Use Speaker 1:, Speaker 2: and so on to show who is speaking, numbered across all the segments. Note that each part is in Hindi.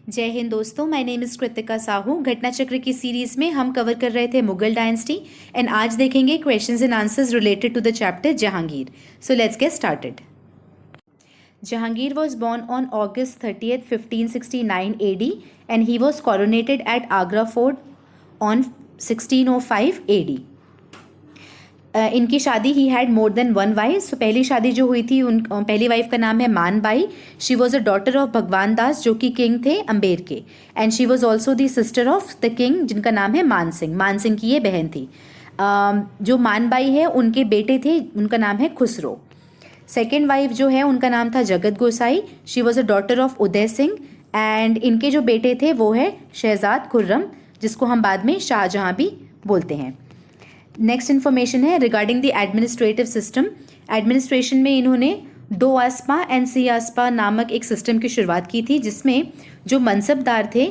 Speaker 1: जय हिंद दोस्तों, my name is Kritika Sahu. घटना चक्र की सीरीज़ में हम कवर कर रहे थे मुगल डायनेस्टी एंड आज देखेंगे questions and answers related to the chapter Jahangir. So let's get started. Jahangir was born on August 30th, 1569 AD and he was coronated at Agra Fort on 1605 AD. इनकी शादी he had more than one wife. So पहली शादी जो हुई थी पहली वाइफ का नाम है Manbai. She was a daughter of भगवान दास जो कि किंग थे अम्बेर के, and she was also the sister of the king जिनका नाम है मान सिंह। मान सिंह की ये बहन थी। जो मानबाई है उनके बेटे थे, उनका नाम है खुसरो। सेकेंड वाइफ जो है उनका नाम था Jagat Gosai. She was a daughter of Uday Singh and इनके जो बेटे थे वो है शहजाद खुर्रम, जिसको हम बाद में शाहजहां भी बोलते हैं। नेक्स्ट इन्फॉर्मेशन है regarding the administrative system. Administration में इन्होंने दो आसपा एंड सी आसपा नामक एक सिस्टम की शुरुआत की थी, जिसमें जो मनसबदार थे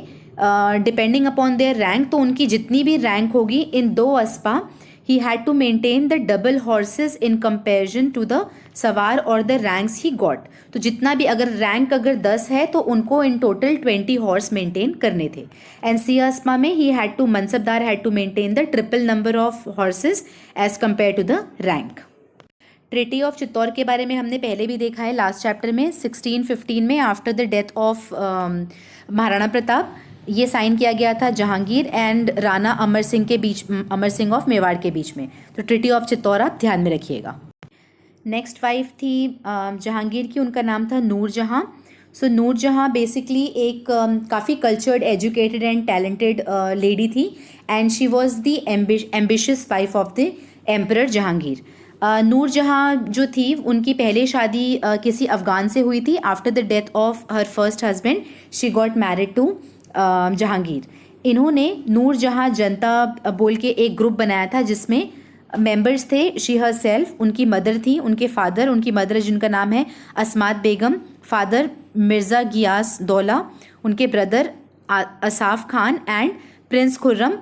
Speaker 1: डिपेंडिंग अपॉन देयर रैंक, तो उनकी जितनी भी रैंक होगी इन दो आसपा he had to maintain the double horses in comparison to the सवार और द रैंक्स ही गॉट। तो जितना भी अगर रैंक अगर 10 है तो उनको इन टोटल 20 हॉर्स मेंटेन करने थे। एंड सियासमा में ही had to mansabdar had to maintain the triple number of horses as compare to the rank. Treaty of Chittor के बारे में हमने पहले भी देखा है लास्ट चैप्टर में 1615 में after the death of Maharana Pratap. ये साइन किया गया था जहांगीर एंड राणा अमर सिंह के बीच, अमर सिंह ऑफ मेवाड़ के बीच में। तो ट्रिटी ऑफ चित्तौड़ आप ध्यान में रखिएगा। नेक्स्ट वाइफ थी जहांगीर की, उनका नाम था नूरजहां। सो नूरजहां बेसिकली एक काफ़ी cultured, educated and talented lady थी and she was the ambitious wife of the emperor Jahangir. Nurjahan जो थी उनकी पहले शादी किसी अफगान से हुई थी। After the death of her first husband she got married to Jahangir. इन्होंने नूरजहां जनता बोल के एक ग्रुप बनाया था जिसमें मेंबर्स थे शी हर सेल्फ, उनकी मदर थी, उनके फादर, उनकी मदर जिनका नाम है अस्मात बेगम, फादर मिर्ज़ा गियास दौला, उनके brother Asaf Khan and prince Khurram.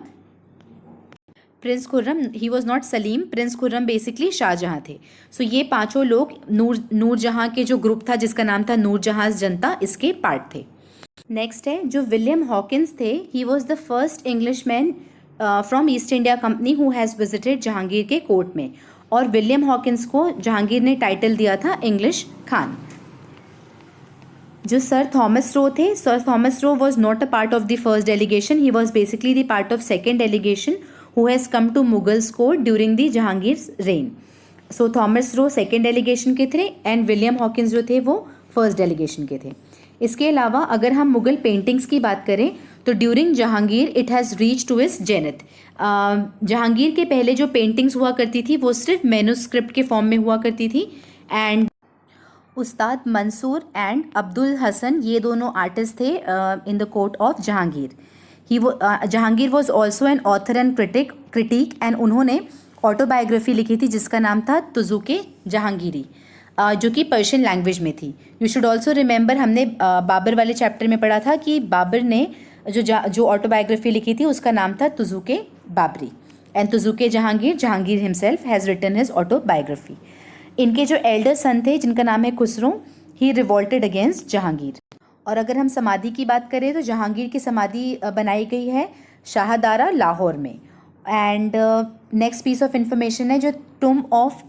Speaker 1: Prince Khurram he was not Salim, prince Khurram basically Shah Jahan थे। सो ये पांचों लोग नूरजहां के जो ग्रुप था जिसका नाम था नूरजहां जनता, इसके पार्ट थे। नेक्स्ट है जो विलियम हॉकिंस थे, ही was the first English man from east India company who has visited Jahangir के कोर्ट में। और विलियम हॉकिंस को जहांगीर ने टाइटल दिया था इंग्लिश खान। जो सर थॉमस रो थे, sir Thomas Roe was not a part of the first delegation, he was basically the part of second delegation who has come to Mughals court during the Jahangir reign. So Thomas Roe second delegation के थे एंड विलियम हॉकिंस जो थे वो फर्स्ट डेलीगेशन के थे। इसके अलावा अगर हम मुगल पेंटिंग्स की बात करें तो during Jahangir it has reach to its zenith. Jahangir के पहले जो पेंटिंग्स हुआ करती थी वो सिर्फ मैन्युस्क्रिप्ट के फॉर्म में हुआ करती थी and Ustad Mansur and Abdul Hasan ये दोनों आर्टिस्ट थे इन the court of Jahangir. Jahangir was also an author and critic and उन्होंने ऑटोबायोग्राफी लिखी थी जिसका नाम था तुजुके जहांगीरी, जो कि पर्शियन लैंग्वेज में थी। यू शुड ऑल्सो रिमेंबर, हमने बाबर वाले चैप्टर में पढ़ा था कि बाबर ने जो ऑटोबायोग्राफी लिखी थी उसका नाम था Tuzuke Baburi and Tuzuke Jahangir, Jahangir himself has written his autobiography. इनके जो एल्डर सन थे जिनका नाम है Khusro, he revolted against Jahangir. और अगर हम समाधि की बात करें तो जहांगीर की समाधि बनाई गई है शाहदारा लाहौर में। And next piece of information है जो टुम ऑफ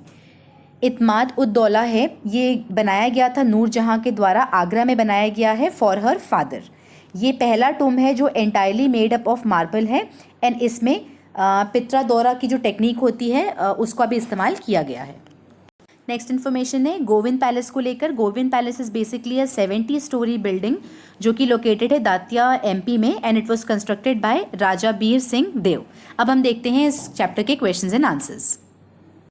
Speaker 1: इत्माद उद दौला है, ये बनाया गया था नूरजहां के द्वारा, आगरा में बनाया गया है फॉर हर फादर। ये पहला टूम है जो entirely made up of marble है एंड इसमें पित्रा दौरा की जो टेक्निक होती है उसका भी इस्तेमाल किया गया है। नेक्स्ट इन्फॉर्मेशन है गोविंद पैलेस को लेकर। Govind palace is basically a 70 story building जो कि लोकेटेड है दातिया एमपी में and it was constructed by Raja Bir Singh Deo. अब हम देखते हैं इस चैप्टर के क्वेश्चंस एंड आंसर्स।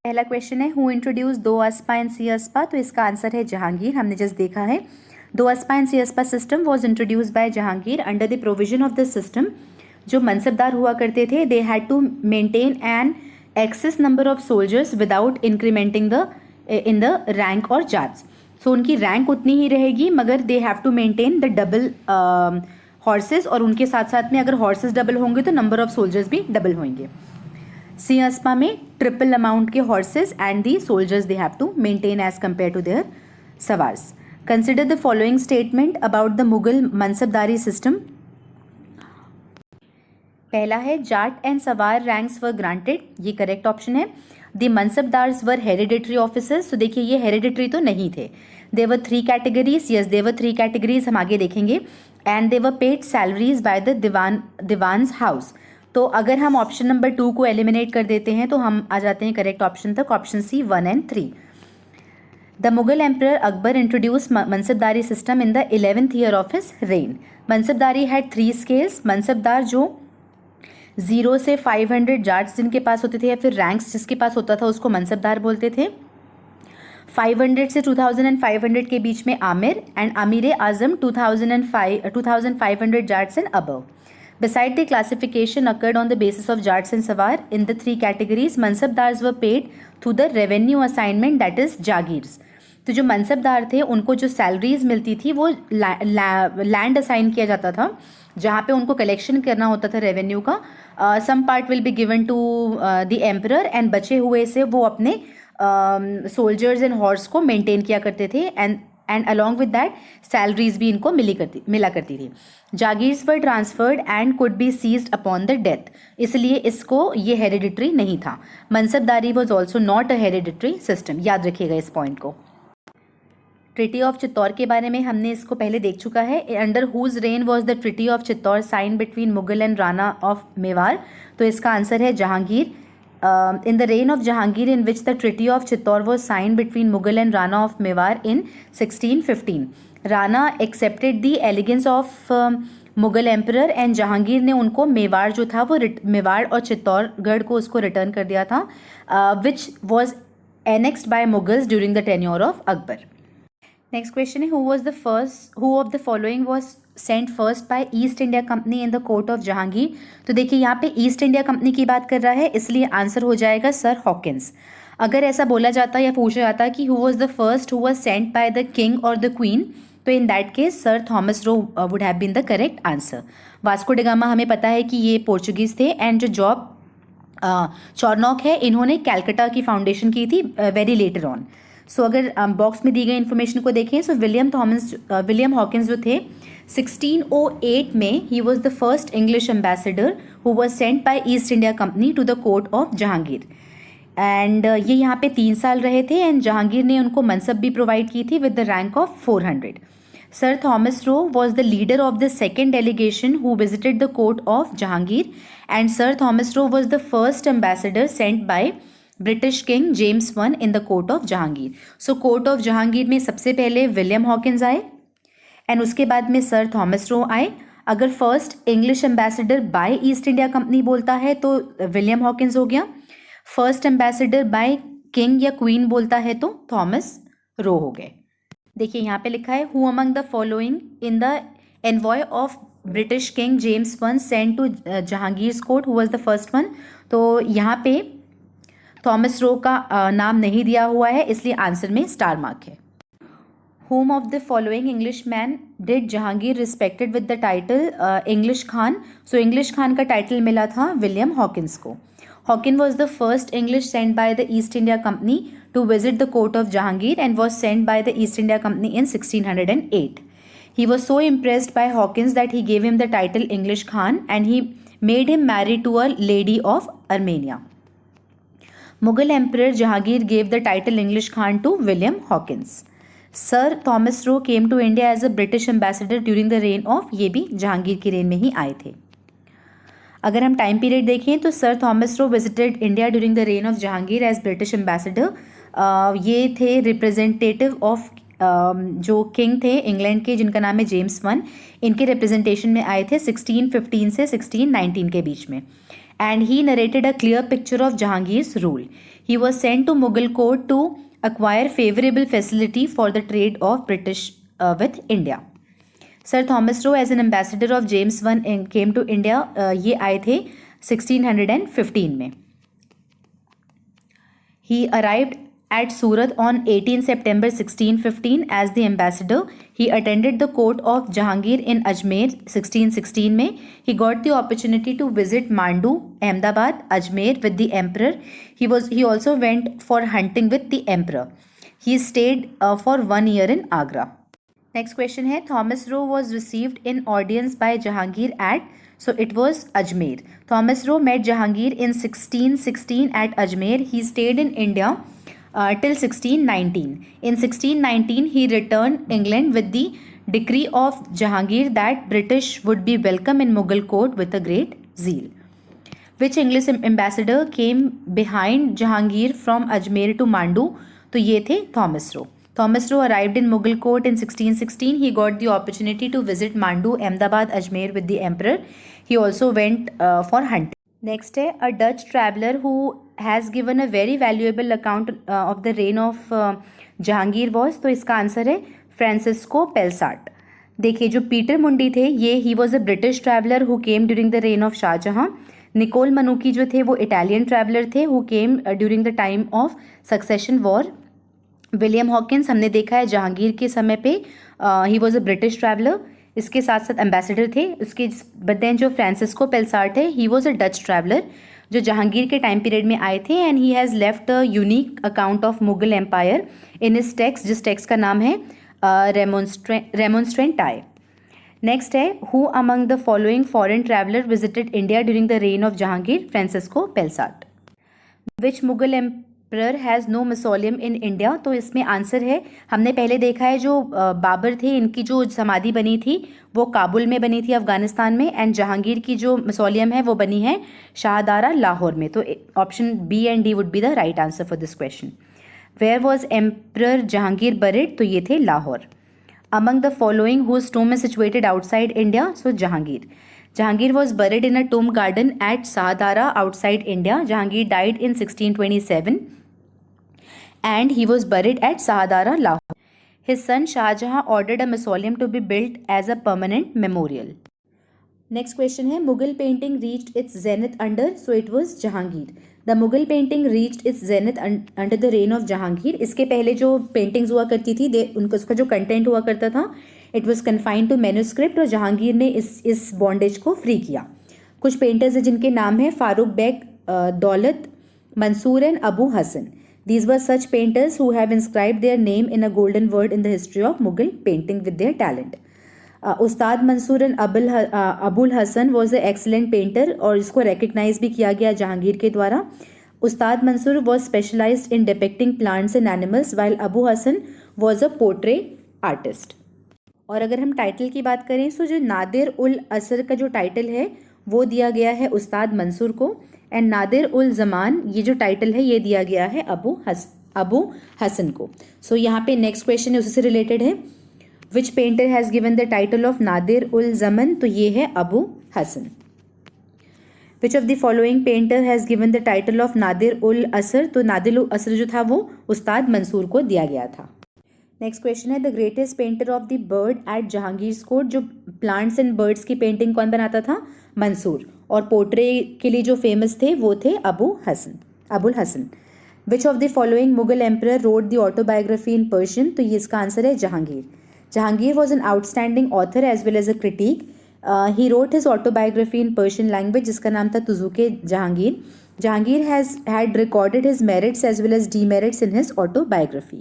Speaker 1: पहला क्वेश्चन है हु इंट्रोड्यूस दो अस्पा एंड सी अस्पा, तो इसका आंसर है जहांगीर। हमने जस्ट देखा है दो अस्पा एंड सी अस्पा system was introduce by Jahangir. Under the provision of the system जो मनसबदार हुआ करते थे they had to maintain an excess number of soldiers without incrementing the in the rank और जार्ज। सो उनकी रैंक उतनी ही रहेगी मगर they have to maintain the double horses, और उनके साथ साथ में अगर हॉर्सेस डबल होंगे तो नंबर ऑफ सोल्जर्स भी डबल होंगे। सी अस्पा में ट्रिपल अमाउंट के horses and the soldiers they have to maintain as compare to their सवार्स। Consider the following statement about the Mughal mansabdari system. पहला है जाट एंड सवार रैंक्स वर ग्रांटेड, ये करेक्ट ऑप्शन है। The mansabdars were hereditary officers, तो देखिए ये हेरिडिटरी तो नहीं थे। There were 3 categories, yes there were 3 categories, हम आगे देखेंगे। And there were paid salaries by the diwans house. तो अगर हम ऑप्शन नंबर 2 को एलिमिनेट कर देते हैं तो हम आ जाते हैं करेक्ट ऑप्शन तक, option C 1 and 3। The Mughal emperor Akbar introduce mansabdari system in the 11th year of his reign. Mansabdari had 3 scales. Mansabdar जो 0 से 500 जाट्स जिनके पास होते थे या फिर रैंक्स जिसके पास होता था उसको मनसबदार बोलते थे। 500 से 2500 के बीच में आमिर एंड अमीर आजम 2500 Jats and above. Beside the classification occurred on the basis of Jats and Sawar in the 3 categories, Mansabdars were paid through the revenue assignment, that is Jagirs. तो जो मनसबदार थे उनको जो सैलरीज मिलती थी वो लैंड असाइन किया जाता था जहाँ पे उनको कलेक्शन करना होता था रेवेन्यू का। Some part will be given to the emperor and बचे हुए से वो अपने सोल्जर्स एंड हॉर्स को मेंटेन किया करते थे and along with that salaries भी इनको मिला करती थी। Jagirs were transferred and could be seized upon the death, इसलिए इसको ये हेरिडिटरी नहीं था। Mansabdari was also not a hereditary system, याद रखिएगा इस पॉइंट को। ट्रिटी ऑफ चित्तौर के बारे में हमने इसको पहले देख चुका है। Under whose reign was the treaty of Chittor sign between Mughal and Rana of Mewar, तो इसका आंसर है Jahangir. In the reign of Jahangir, in which the Treaty of Chittor was signed between Mughal and Rana of Mewar in 1615. Rana accepted the allegiance of Mughal emperor and Jahangir ने उनको मेवाड़ जो था वो मेवाड़ और चित्तौड़गढ़ को उसको रिटर्न कर दिया था, which was annexed by Mughals during the tenure of Akbar. Next question है who of the following was sent first by East India Company in the court of Jahangir. तो देखिए यहाँ पे ईस्ट इंडिया कंपनी की बात कर रहा है, इसलिए आंसर हो जाएगा सर हॉकिंस। अगर ऐसा बोला जाता या पूछा जाता कि who was the first who was sent by the king और द क्वीन, तो in that case sir Thomas Roe would have been the correct answer. Vasco da Gama हमें पता है कि ये पोर्चुगीज थे एंड जो जॉब चॉर्नॉक है इन्होंने कैलकटा की फाउंडेशन की थी वेरी लेटर ऑन। सो अगर बॉक्स में दी गई इन्फॉर्मेशन को देखें, सो विलियम हॉकिंस जो थे 1608 में he was the first English ambassador who was sent by East India Company to the court of Jahangir and ये यहाँ पे 3 साल रहे थे एंड जहांगीर ने उनको मनसब भी प्रोवाइड की थी with the rank of 400। Sir Thomas Roe was the leader of the second delegation who visited the court of Jahangir and sir Thomas Roe was the first ambassador sent by British king James I in the court of Jahangir. So court of Jahangir में सबसे पहले विलियम हॉकिंस आए एंड उसके बाद में सर थॉमस रो आए। अगर first English ambassador by East India Company बोलता है तो विलियम हॉकिंस हो गया, फर्स्ट एम्बेसडर बाय किंग या क्वीन बोलता है तो थॉमस रो हो गए। देखिए यहाँ पे लिखा है who among the following in the envoy of British king James I sent to Jahangir's court who was the first one. तो यहाँ पे थॉमस रो का नाम नहीं दिया हुआ है, इसलिए आंसर में स्टार मार्क है। Whom of the following English man did Jahangir respected with the title English Khan. So English Khan का टाइटल मिला था विलियम हॉकिंस को। Hawkin was the first English sent by the East India Company to visit the court of Jahangir and was sent by the East India Company in 1608। He was so impressed by Hawkins that he gave him the title English Khan and he made him marry to a lady of Armenia. Mughal Emperor Jahangir gave the title English Khan to William Hawkins. Sir Thomas Roe came to India as a British ambassador during the reign of, ये भी जहांगीर की रेन में ही आए थे। अगर हम टाइम पीरियड देखें तो sir Thomas Roe visited India during the reign of Jahangir as British ambassador. ये थे रिप्रेजेंटेटिव ऑफ जो किंग थे इंग्लैंड के जिनका नाम है जेम्स I, इनके रिप्रेजेंटेशन में आए थे 1615 से 1619 के बीच में। And he narrated a clear picture of Jahangir's rule. He was sent to Mughal court to acquire favorable facility for the trade of British with India. Sir Thomas Roe as an ambassador of James I came to India. ये आए थे 1615 में। He arrived at Surat on 18 September 1615 as the ambassador. He attended the court of Jahangir in Ajmer 1616 में। He got the opportunity to visit Mandu, Ahmedabad, Ajmer with the emperor. He also went for hunting with the emperor. He stayed for 1 year in Agra. Next question है Thomas Roe was received in audience by Jahangir at, so it was Ajmer. Thomas Roe met Jahangir in 1616 at Ajmer. He stayed in India till 1619. In 1619, he returned England with the decree of Jahangir that British would be welcome in Mughal court with a great zeal. Which English ambassador came behind Jahangir from Ajmer to Mandu? तो ये थे Thomas Roe. Thomas Roe arrived in Mughal court in 1616. He got the opportunity to visit Mandu, Ahmedabad, Ajmer with the emperor. He also went for hunting. Next है a Dutch traveller who has given a very valuable account of the reign of Jahangir was. तो इसका आंसर है फ्रांसिस्को पेल्साट. देखिए जो पीटर मुंडी थे ये he was a British traveller who came during the reign of Shahjahan. Nicole Manucci जो थे वो इटालियन ट्रैवलर थे who came during the time of succession war. William Hawkins हमने देखा है जहांगीर के समय पे he was a British traveller. इसके साथ साथ एम्बेसडर थे उसके. बट देन जो फ्रांसिस्को पेल्सार्ट है he was a Dutch traveller जो जहांगीर के टाइम पीरियड में आए थे and he has left a unique account of Mughal empire in his text जिस टेक्स्ट का नाम है रेमोन्स्ट्रेंटाई. नेक्स्ट है who among the following foreign traveller visited India during the reign of Jahangir? Francisco Pelsaert. Which Mughal emperor has no mausoleum in India? तो इसमें आंसर है हमने पहले देखा है जो बाबर थे इनकी जो समाधि बनी थी वो काबुल में बनी थी अफगानिस्तान में एंड जहांगीर की जो मसोलियम है वो बनी है शाहदारा लाहौर में. तो option B and D would be the right answer for this question. Where was emperor Jahangir buried? तो ये थे Lahore. Among the following whose tomb is situated outside India? So Jahangir. Jahangir was buried in a tomb garden at Sahdara outside India. Jahangir died in 1627 and he was buried at Sahdara, Lahore. His son Shah Jahan ordered a mausoleum to be built as a permanent memorial. Next question है Mughal painting reached its zenith under? So it was Jahangir. The Mughal painting reached its zenith under the reign of Jahangir. इसके पहले जो पेंटिंग्स हुआ करती थी उनका उसका जो कंटेंट हुआ करता था it was confined to manuscript और जहांगीर ने इस बॉन्डेज को फ्री किया. कुछ पेंटर्स हैं जिनके नाम है Farooq Beg, Daulat, Mansur and Abu Hasan. These were such painters who have inscribed their name in a golden word in the history of Mughal painting with their talent. Ustad Mansur and Abul Hasan was a excellent painter और इसको रिकग्नाइज भी किया गया जहांगीर के द्वारा. Ustad Mansur was specialised in depicting plants and animals while Abu Hasan was a portrait artist. और अगर हम टाइटल की बात करें तो जो नादिर उल असर का जो टाइटल है वो दिया गया है उस्ताद मंसूर को एंड नादिर उल जमान ये जो टाइटल है ये दिया गया है अबू हसन को. सो यहाँ पे नेक्स्ट क्वेश्चन है उसी से रिलेटेड है. Which painter has given the title of Nadir ul Zaman? तो ये है Abu Hasan. Which of the following painter has given the title of Nadir ul Asr? तो नादिर उल असर जो था वो उस्ताद मंसूर को दिया गया था. नेक्स्ट क्वेश्चन है the greatest painter of the bird at Jahangir court? जो प्लांट्स एंड बर्ड्स की पेंटिंग कौन बनाता था? मंसूर. और पोर्ट्रे के लिए जो फेमस थे वो थे Abul Hasan. Which of the following Mughal emperor wrote the autobiography in Persian? तो ये इसका आंसर है Jahangir. Jahangir was an outstanding author as well as a critic. He wrote his autobiography in Persian language जिसका नाम था Tuzuke Jahangir. Jahangir has had recorded his merits as well as demerits in his autobiography.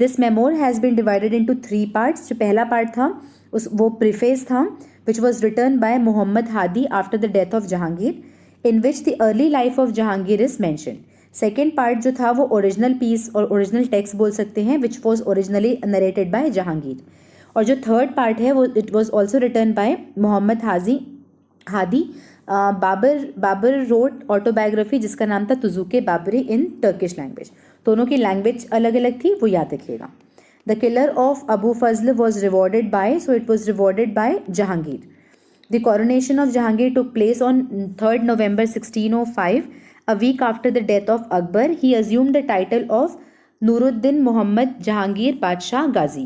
Speaker 1: This memoir has been divided into 3 parts. जो पहला पार्ट था वो preface था which was written by Muhammad Hadi after the death of Jahangir in which the early life of Jahangir is mentioned. Second part जो था वो ओरिजिनल पीस और ओरिजिनल टेक्स्ट बोल सकते हैं which was originally narrated by Jahangir. और जो थर्ड पार्ट है वो it was also written by Mohammad Hadi. Babar wrote autobiography जिसका नाम था Tuzuke Baburi in Turkish language. दोनों की लैंग्वेज अलग अलग थी वो याद रखिएगा. The killer of Abu Fazl was rewarded by? So it was rewarded by Jahangir. The coronation of Jahangir took place on 3rd November 1605. A week after the death of Akbar, he assumed the title of Nuruddin Muhammad Jahangir Badshah Ghazi.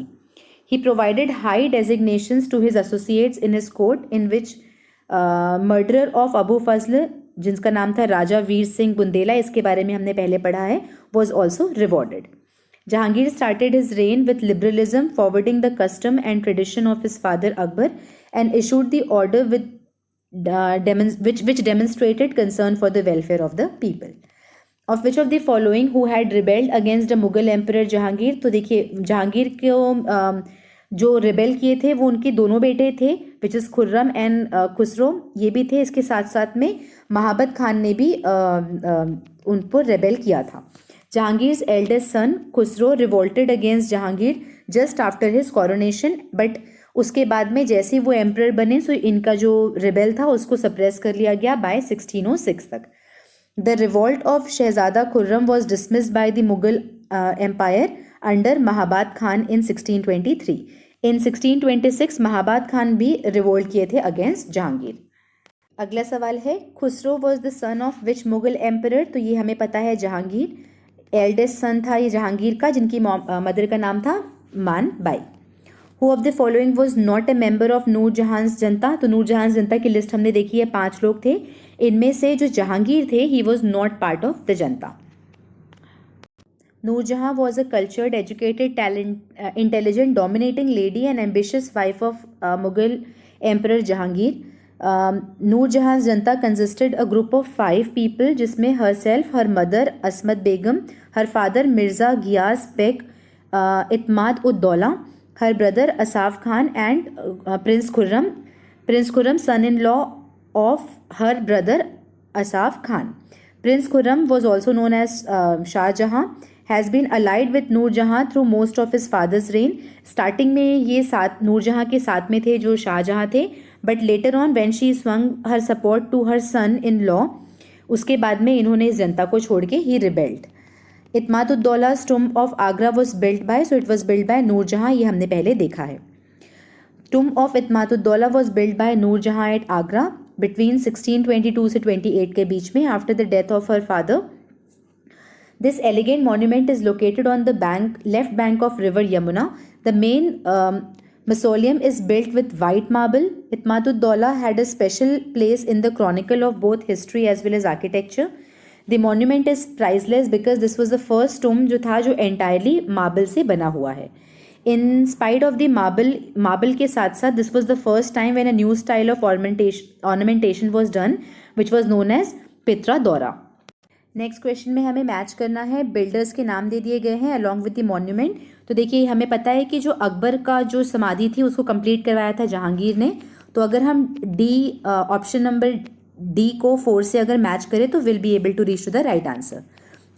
Speaker 1: He provided high designations to his associates in his court, in which murderer of Abu Fazl, जिसका नाम था राजा वीर सिंह बुंदेला, इसके बारे में हमने पहले पढ़ा है, was also rewarded. Jahangir started his reign with liberalism, forwarding the custom and tradition of his father Akbar, and issued the order with which demonstrated concern for the welfare of the people. Of which of the following who had rebelled against the Mughal emperor Jahangir? तो देखिए जहांगीर को जो रिबेल किए थे वो उनके दोनों बेटे थे, which is Khurram and Khusro, ये भी थे। इसके साथ साथ में महाबत खान ने भी उन पर रेबेल किया था। Jahangir's eldest son Khusro revolted against Jahangir just after his coronation, but उसके बाद में जैसे ही वो एम्परर बने सो इनका जो रिबेल था उसको सप्रेस कर लिया गया बाय 1606 तक। The revolt of Shahzada Khurram was dismissed by the Mughal empire under Mahabad Khan in 1623। In 1626 Mahabad Khan भी रिवोल्ट किए थे अगेंस्ट जहांगीर। अगला सवाल है, Khusro was the son of which Mughal emperor? तो ये हमें पता है जहांगीर एल्डेस्ट सन था ये जहांगीर का, जिनकी मदर का नाम था Man Bai. Who of the following was not a member of Nur Jahan junta? तो नूरजहां जनता की लिस्ट हमने देखी है, 5 लोग थे। इनमें से जो जहांगीर थे ही was not part of the Janata. Noorjahan was a cultured, educated, intelligent, dominating lady and ambitious wife of Mughal Emperor Jahangir. Noorjahan's Janta consisted a group of 5 people, जिसमें herself, her mother Asmat Begum, her father Mirza Ghias Beg, Itmad ud-Dawla, her brother Asaf Khan and Prince Khurram. Prince Khurram, son-in-law of her brother Asaf Khan. Prince Khurram was also known as Shah Jahan. Has been allied with Nur Jahan through most of his father's reign. Starting में ये साथ नूरजहाँ के साथ में थे जो शाहजहाँ थे, but later on when she swung her support to her son in law, उसके बाद में इन्होंने इस जनता को छोड़ के ही rebelled. Itimad-ud-Daula's tomb of Agra was built by, so it was built by Nur Jahan, ये हमने पहले देखा है। tomb of इत्माद-उद-दौला was built by Noorjahan at Agra between 1622 से 28 के बीच में, after the death of her father. This elegant monument is located on the left bank of river Yamuna. The main mausoleum is built with white marble. Itmad-ud-Dawla had a special place in the chronicle of both history as well as architecture. The monument is priceless because this was the first tomb जो था जो entirely marble से बना हुआ है. In spite of the marble के साथ साथ this was the first time when a new style of ornamentation was done, which was known as Pitra Dora. Next question में हमें मैच करना है, बिल्डर्स के नाम दे दिए गए हैं अलॉन्ग विद द मॉन्यूमेंट। तो देखिए हमें पता है कि जो अकबर का जो समाधि थी उसको कंप्लीट करवाया था जहांगीर ने। तो अगर हम डी ऑप्शन नंबर डी को 4 से अगर मैच करें तो will be able to reach to the right answer.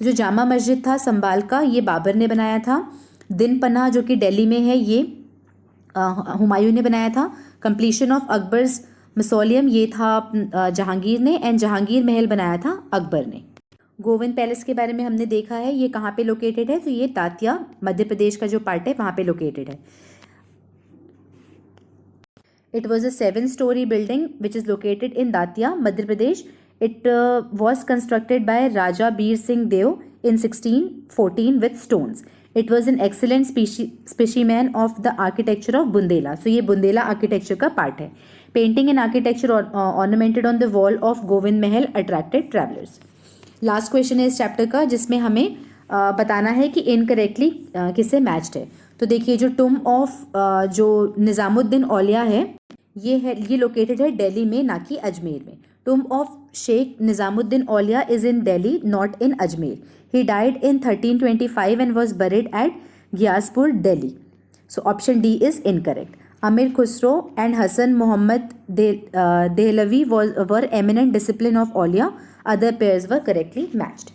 Speaker 1: जो जामा मस्जिद था संभाल का, ये बाबर ने बनाया था। दिन पनाह जो कि दिल्ली में है ये हुमायूं ने बनाया था। कंप्लीशन ऑफ अकबर्स मसोलियम ये था जहांगीर ने, एंड जहांगीर महल बनाया था अकबर ने। गोविंद पैलेस के बारे में हमने देखा है, ये कहाँ पे लोकेटेड है? तो ये दातिया मध्य प्रदेश का जो पार्ट है वहाँ पे लोकेटेड है। It was a 7-story building which is located in Datia Madhya Pradesh. It was constructed by Raja Bir Singh Dev in 1614 with stones. It was an excellent specimen of the architecture of Bundela. So ये बुंदेला आर्किटेक्चर का पार्ट है। Painting and architecture ornamented on the wall of Govind Mahal attracted travellers. Last question है इस चैप्टर का, जिसमें हमें बताना है कि इनकरेक्टली किससे मैच्ड है। तो देखिए जो टूम्ब ऑफ जो निज़ामुद्दीन औलिया है ये लोकेटेड है दिल्ली में, ना कि अजमेर में। Tomb of Sheikh Nizamuddin Auliya is in Delhi, not in Ajmer. He died in 1325 and was buried at Ghiyaspur Delhi. So option D is incorrect. Amir Khusro and Hassan Muhammad Dehlavi were eminent disciples of Aulia. Other pairs were correctly matched.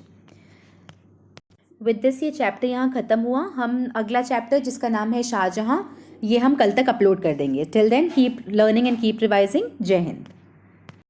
Speaker 1: With this ये चैप्टर यहाँ ख़त्म हुआ। हम अगला चैप्टर जिसका नाम है शाहजहाँ, ये हम कल तक अपलोड कर देंगे। Till then keep learning and keep revising. जय हिंद।